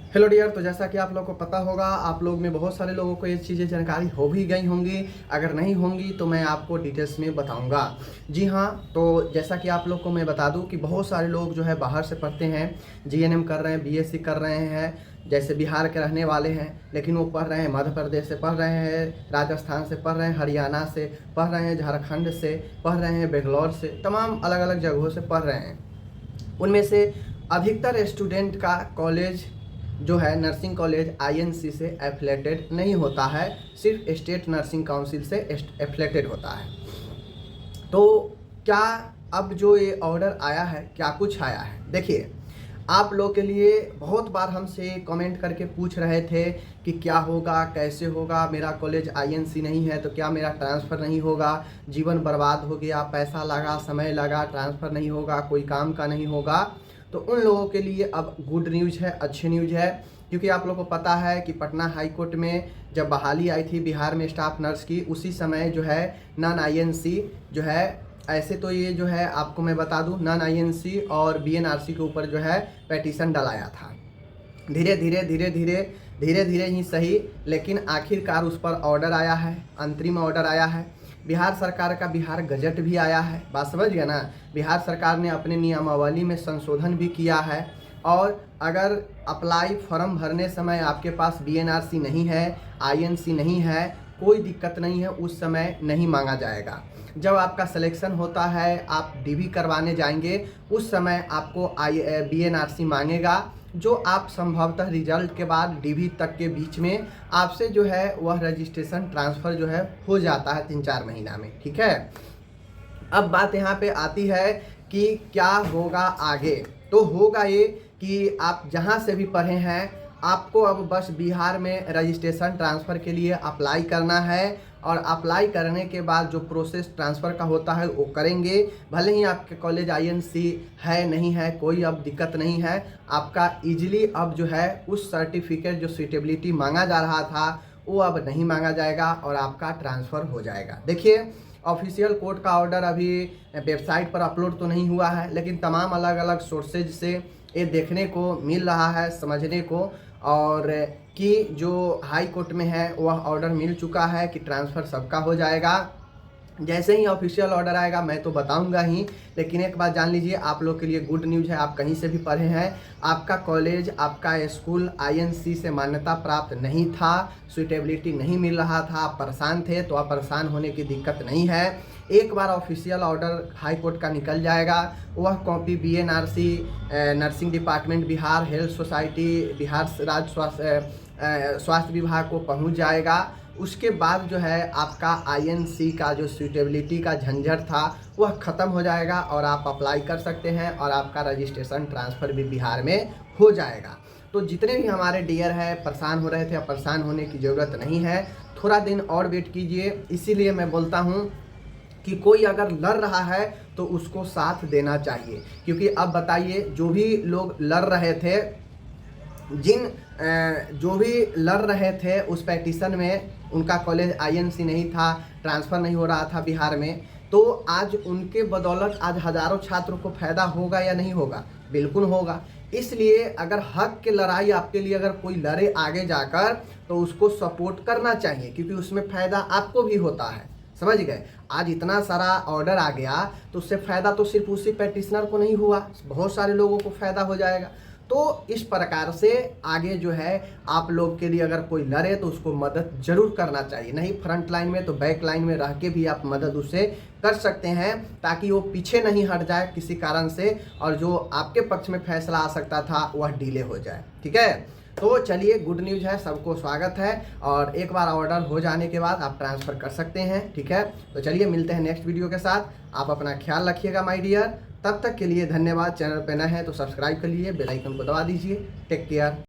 Hello dear, तो जैसा कि आप लोग को पता होगा, आप लोग में बहुत सारे लोगों को ये चीज़ें जानकारी हो भी गई होंगी। अगर नहीं होंगी तो मैं आपको डिटेल्स में बताऊंगा। जी हाँ, तो जैसा कि आप लोग को मैं बता दूं कि बहुत सारे लोग जो है बाहर से पढ़ते हैं, जीएनएम कर रहे हैं, बीएससी कर रहे हैं, जैसे बिहार के रहने वाले हैं, लेकिन वो पढ़ रहे हैं मध्य प्रदेश से पढ़ रहे हैं, राजस्थान से पढ़ रहे हैं, हरियाणा से पढ़ रहे हैं, झारखंड से पढ़ रहे हैं, बेंगलोर से, तमाम अलग अलग जगहों से पढ़ रहे हैं। उनमें से अधिकतर स्टूडेंट का कॉलेज जो है नर्सिंग कॉलेज आईएनसी से एफिलेटेड नहीं होता है, सिर्फ स्टेट नर्सिंग काउंसिल से एफिलेटेड होता है। तो क्या अब जो ये ऑर्डर आया है, क्या कुछ आया है, देखिए। आप लोग के लिए बहुत बार हमसे कमेंट करके पूछ रहे थे कि क्या होगा, कैसे होगा, मेरा कॉलेज आईएनसी नहीं है तो क्या मेरा ट्रांसफ़र नहीं होगा, जीवन बर्बाद हो गया, पैसा लगा, समय लगा, ट्रांसफ़र नहीं होगा, कोई काम का नहीं होगा। तो उन लोगों के लिए अब गुड न्यूज़ है, अच्छी न्यूज़ है। क्योंकि आप लोगों को पता है कि पटना हाई कोर्ट में जब बहाली आई थी बिहार में स्टाफ नर्स की, उसी समय जो है नॉन आईएनसी जो है, ऐसे तो ये जो है आपको मैं बता दूं, नॉन आईएनसी और बीएनआरसी के ऊपर जो है पेटिशन डलाया था। धीरे धीरे धीरे धीरे धीरे धीरे ही सही, लेकिन आखिरकार उस पर ऑर्डर आया है, अंतरिम ऑर्डर आया है। बिहार सरकार का बिहार गजट भी आया है, बात समझ गया ना। बिहार सरकार ने अपने नियमावली में संशोधन भी किया है, और अगर अप्लाई फॉर्म भरने समय आपके पास बीएनआरसी नहीं है, आईएनसी नहीं है, कोई दिक्कत नहीं है, उस समय नहीं मांगा जाएगा। जब आपका सिलेक्शन होता है, आप डीवी करवाने जाएंगे, उस समय आपको बीएनआरसी मांगेगा, जो आप संभवतः रिजल्ट के बाद डीवी तक के बीच में आपसे जो है वह रजिस्ट्रेशन ट्रांसफ़र जो है हो जाता है 3-4 महीना में, ठीक है। अब बात यहाँ पे आती है कि क्या होगा आगे। तो होगा ये कि आप जहाँ से भी पढ़े हैं, आपको अब बस बिहार में रजिस्ट्रेशन ट्रांसफ़र के लिए अप्लाई करना है, और अप्लाई करने के बाद जो प्रोसेस ट्रांसफ़र का होता है वो करेंगे। भले ही आपके कॉलेज आईएनसी है नहीं है, कोई अब दिक्कत नहीं है। आपका ईजिली अब जो है उस सर्टिफिकेट जो सूटेबिलिटी मांगा जा रहा था वो अब नहीं मांगा जाएगा, और आपका ट्रांसफ़र हो जाएगा। देखिए, ऑफिशियल कोर्ट का ऑर्डर अभी वेबसाइट पर अपलोड तो नहीं हुआ है, लेकिन तमाम अलग अलग सोर्सेज से ये देखने को मिल रहा है, समझने को, और कि जो हाई कोर्ट में है वह ऑर्डर मिल चुका है कि ट्रांसफ़र सबका हो जाएगा। जैसे ही ऑफिशियल ऑर्डर आएगा मैं तो बताऊंगा ही, लेकिन एक बात जान लीजिए, आप लोग के लिए गुड न्यूज़ है। आप कहीं से भी पढ़े हैं, आपका कॉलेज, आपका स्कूल आईएनसी से मान्यता प्राप्त नहीं था, सूटेबिलिटी नहीं मिल रहा था, आप परेशान थे, तो आप परेशान होने की दिक्कत नहीं है। एक बार ऑफिशियल ऑर्डर हाई कोर्ट का निकल जाएगा, वह copy BNRC, nursing department Bihar, health society Bihar, राज्य स्वास्थ्य विभाग को पहुंच जाएगा। उसके बाद जो है आपका आईएनसी का जो सूटेबिलिटी का झंझट था वह ख़त्म हो जाएगा, और आप अप्लाई कर सकते हैं, और आपका रजिस्ट्रेशन ट्रांसफ़र भी बिहार में हो जाएगा। तो जितने भी हमारे डियर है परेशान हो रहे थे, अब परेशान होने की ज़रूरत नहीं है। थोड़ा दिन और वेट कीजिए। इसीलिए मैं बोलता हूँ कि कोई अगर लड़ रहा है तो उसको साथ देना चाहिए। क्योंकि अब बताइए, जो भी लोग लड़ रहे थे, जो भी लड़ रहे थे उस पेटिशन में, उनका कॉलेज आईएनसी नहीं था, ट्रांसफ़र नहीं हो रहा था बिहार में, तो आज उनके बदौलत आज हज़ारों छात्रों को फ़ायदा होगा या नहीं होगा? बिल्कुल होगा। इसलिए अगर हक की लड़ाई आपके लिए अगर कोई लड़े आगे जाकर, तो उसको सपोर्ट करना चाहिए, क्योंकि उसमें फ़ायदा आपको भी होता है। समझ गए? आज इतना सारा ऑर्डर आ गया तो उससे फ़ायदा तो सिर्फ उसी पेटिशनर को नहीं हुआ, बहुत सारे लोगों को फ़ायदा हो जाएगा। तो इस प्रकार से आगे जो है आप लोग के लिए अगर कोई लड़े तो उसको मदद जरूर करना चाहिए। नहीं फ्रंट लाइन में तो बैक लाइन में रह के भी आप मदद उससे कर सकते हैं, ताकि वो पीछे नहीं हट जाए किसी कारण से, और जो आपके पक्ष में फैसला आ सकता था वह डिले हो जाए। ठीक है, तो चलिए, गुड न्यूज़ है, सबको स्वागत है, और एक बार ऑर्डर हो जाने के बाद आप ट्रांसफ़र कर सकते हैं। ठीक है, तो चलिए मिलते हैं नेक्स्ट वीडियो के साथ। आप अपना ख्याल रखिएगा माय डियर। तब तक के लिए धन्यवाद। चैनल पे नए हैं तो सब्सक्राइब कर लीजिए, बेल आइकन को दबा दीजिए। Take care.